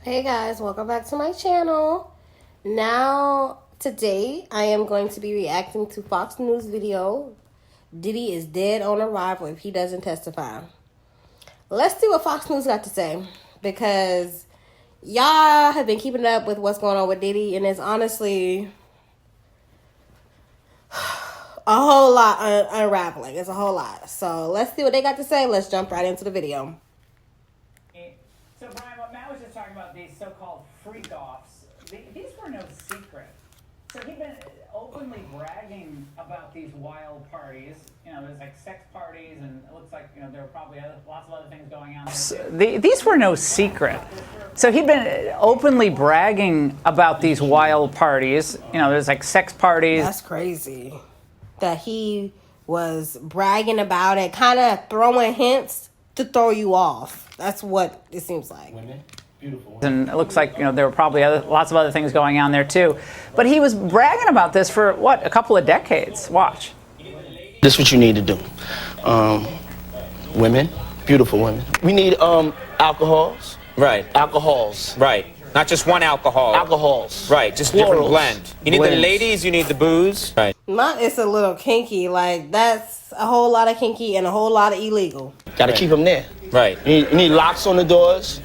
Hey guys, welcome back to my channel. Now, today, I am going to be reacting to Fox News video. Diddy is dead on arrival if he doesn't testify. Let's see what Fox News got to say, because y'all have been keeping up with what's going on with Diddy, and it's honestly a whole lot unraveling. It's a whole lot. So let's see what they got to say. Let's jump right into the video. So, Brian, what Matt was just talking about, these so-called freak-offs, these were no secret. So he'd been openly bragging about these wild parties. You know, there's like sex parties, and it looks like, you know, there were probably lots of other things going on there. These were no secret. So he'd been openly bragging about these wild parties. You know, there's like sex parties. That's crazy that he was bragging about it, kind of throwing hints to throw you off. That's what it seems like. Women, beautiful women. And it looks like, you know, there were probably lots of other things going on there too. But he was bragging about this for, what, a couple of decades. Watch. This is what you need to do. Women, beautiful women. We need alcohols. Right. Alcohols. Right. Not just one alcohol. Alcohols. Right. Just Plurals. different blend. You need the ladies, you need the booze. Right. It's a little kinky. Like, that's a whole lot of kinky and a whole lot of illegal. Gotta keep them there. Right. You need locks on the doors.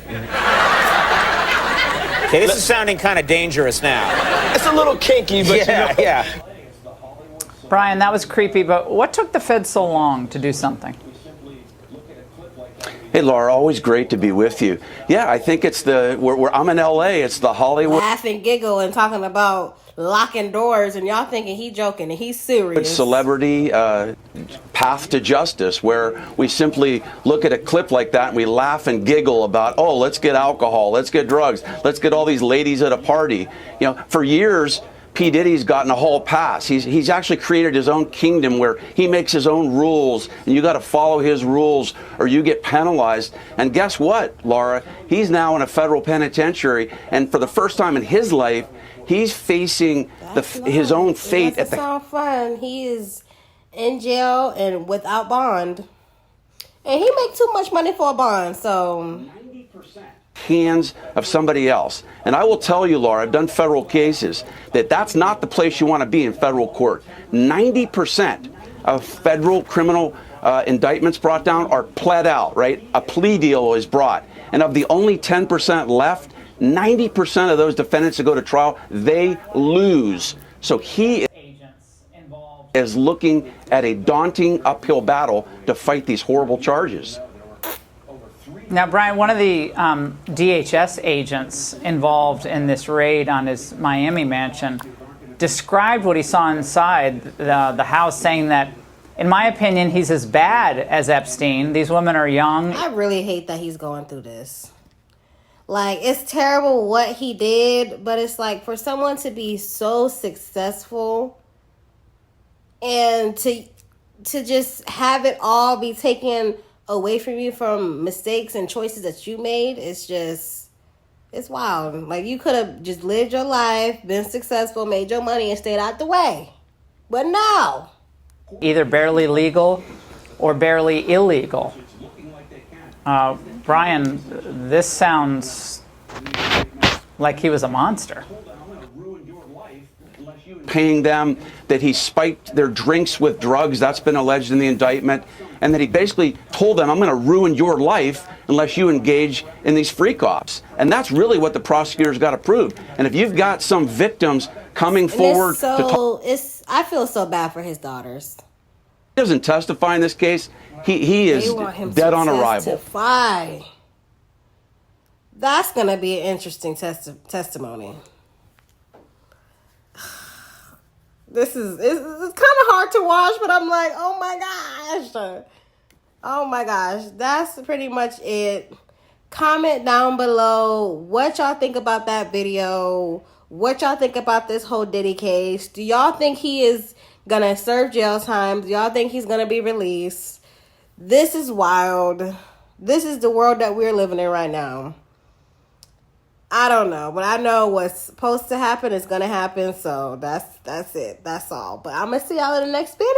Okay, this is sounding kind of dangerous now. It's a little kinky, but Yeah, you know. yeah. Brian, that was creepy, but what took the Fed so long to do something? Hey, Laura, always great to be with you. Yeah, I think it's I'm in LA, it's the Hollywood Laugh and giggle and talking about locking doors, and y'all thinking he joking and he's serious. celebrity path to justice, where we simply look at a clip like that and we laugh and giggle about, oh, let's get alcohol, let's get drugs, let's get all these ladies at a party. You know, for years, P. Diddy's gotten a hall pass. He's actually created his own kingdom where he makes his own rules, and you got to follow his rules or you get penalized. And guess what, Laura? He's now in a federal penitentiary, and for the first time in his life, he's facing his own fate. It doesn't sound fun. He is in jail and without bond, and he make too much money for a bond. So 90% hands of somebody else. And I will tell you, Laura, I've done federal cases, that's not the place you want to be in federal court. 90% of federal criminal indictments brought down are pled out, right? A plea deal is brought. And of the only 10% left, 90% of those defendants that go to trial, they lose. So he is looking at a daunting uphill battle to fight these horrible charges. Now, Brian, one of the DHS agents involved in this raid on his Miami mansion described what he saw inside the house, saying that, in my opinion, he's as bad as Epstein. These women are young. I really hate that he's going through this. Like, it's terrible what he did, but it's like, for someone to be so successful and to just have it all be taken away from you from mistakes and choices that you made, it's wild. Like, you could have just lived your life, been successful, made your money, and stayed out the way. But no. Either barely legal or barely illegal. Brian, this sounds like he was a monster. Paying them, that he spiked their drinks with drugs, that's been alleged in the indictment, and that he basically told them, I'm going to ruin your life unless you engage in these freak-offs. And that's really what the prosecutors got to prove. And if you've got some victims coming forward I feel so bad for his daughters. He doesn't testify in this case, he is dead on arrival. Testify. That's going to be an interesting testimony. It's kind of hard to watch, but I'm like, oh my gosh, that's pretty much it. Comment down below what y'all think about that video, what y'all think about this whole Diddy case. Do y'all think he is gonna serve jail time? Do y'all think he's gonna be released? This is wild. This is the world that we're living in right now. I don't know, but I know what's supposed to happen is going to happen, so that's it. That's all. But I'm going to see y'all in the next video.